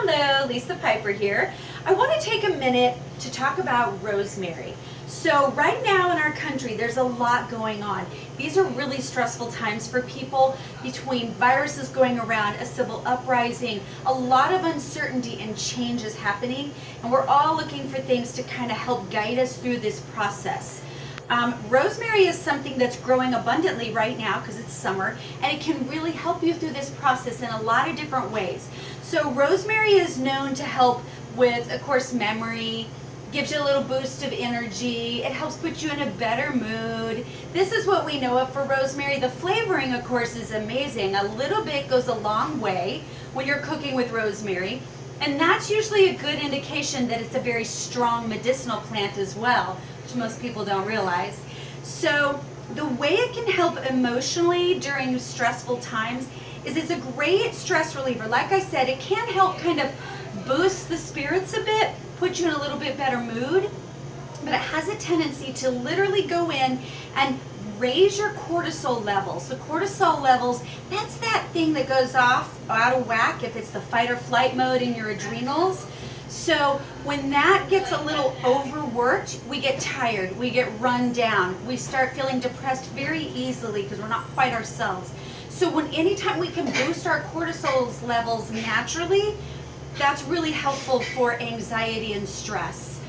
Hello, Lisa Piper here. I want to take a minute to talk about rosemary. So right now in our country, there's a lot going on. These are really stressful times for people between viruses going around, a civil uprising, a lot of uncertainty and change is happening, and we're all looking for things to kind of help guide us through this process. Rosemary is something that's growing abundantly right now because it's summer, and it can really help you through this process in a lot of different ways. So rosemary is known to help with, of course, memory, gives you a little boost of energy, it helps put you in a better mood. This is what we know of for rosemary. The flavoring, of course, is amazing. A little bit goes a long way when you're cooking with rosemary, and that's usually a good indication that it's a very strong medicinal plant as well, which most people don't realize. So the way it can help emotionally during stressful times is it's a great stress reliever. Like I said, it can help kind of boost the spirits a bit, put you in a little bit better mood, but it has a tendency to literally go in and raise your cortisol levels. The cortisol levels, that's that thing that goes off out of whack if it's the fight or flight mode in your adrenals. So when that gets a little overworked, we get tired, we get run down, we start feeling depressed very easily because we're not quite ourselves. So anytime we can boost our cortisol levels naturally, that's really helpful for anxiety and stress.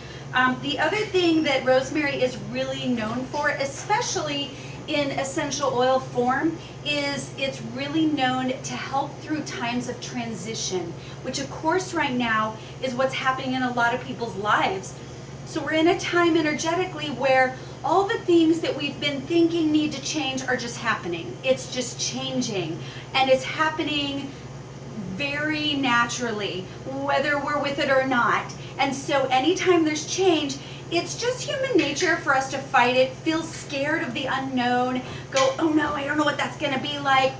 The other thing that rosemary is really known for, especially in essential oil form, is it's really known to help through times of transition, which of course right now is what's happening in a lot of people's lives. So we're in a time energetically where all the things that we've been thinking need to change are just happening. It's just changing, and it's happening very naturally, whether we're with it or not. And so anytime there's change, it's just human nature for us to fight it, feel scared of the unknown, go, oh no, I don't know what that's going to be like.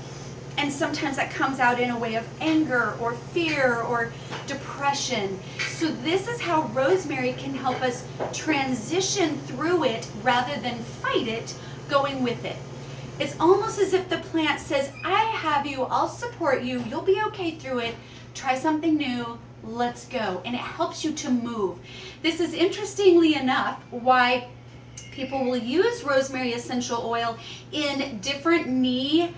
And sometimes that comes out in a way of anger or fear or depression. So this is how rosemary can help us transition through it rather than fight it, going with it. It's almost as if the plant says, I have you, I'll support you, you'll be okay through it, try something new, let's go. And it helps you to move. This is, interestingly enough, why people will use rosemary essential oil in different knee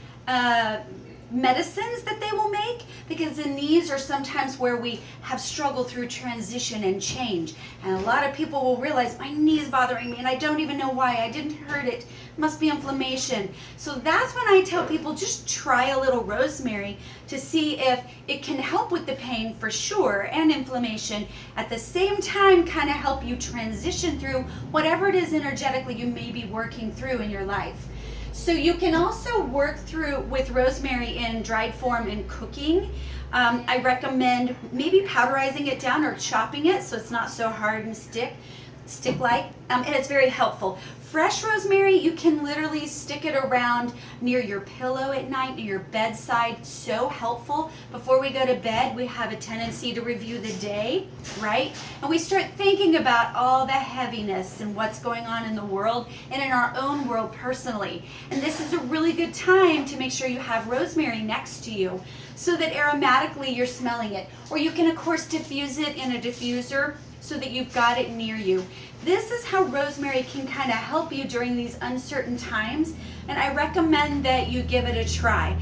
medicines that they will make, because the knees are sometimes where we have struggled through transition and change, and a lot of people will realize, my knee is bothering me and I don't even know why, I didn't hurt it, must be inflammation. So that's when I tell people, just try a little rosemary to see if it can help with the pain for sure and inflammation, at the same time kind of help you transition through whatever it is energetically you may be working through in your life. So you can also work through with rosemary in dried form in cooking. I recommend maybe powderizing it down or chopping it so it's not so hard and stick-like, and it's very helpful. Fresh rosemary, you can literally stick it around near your pillow at night, near your bedside. So helpful. Before we go to bed, we have a tendency to review the day, right? And we start thinking about all the heaviness and what's going on in the world and in our own world personally. And this is a really good time to make sure you have rosemary next to you so that aromatically you're smelling it. Or you can, of course, diffuse it in a diffuser so that you've got it near you. This is how rosemary can kind of help you during these uncertain times, and I recommend that you give it a try.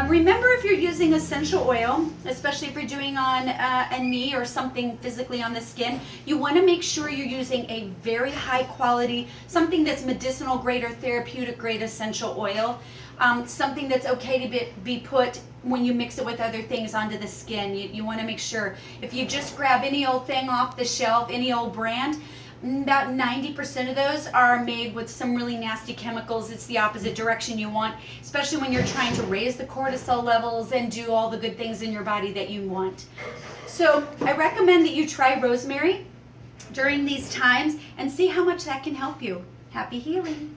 Remember, if you're using essential oil, especially if you're doing on a knee or something physically on the skin, you want to make sure you're using a very high quality, something that's medicinal grade or therapeutic grade essential oil, something that's okay to be put when you mix it with other things onto the skin. You want to make sure, if you just grab any old thing off the shelf, any old brand, about 90% of those are made with some really nasty chemicals. It's the opposite direction you want, especially when you're trying to raise the cortisol levels and do all the good things in your body that you want. So I recommend that you try rosemary during these times and see how much that can help you. Happy healing.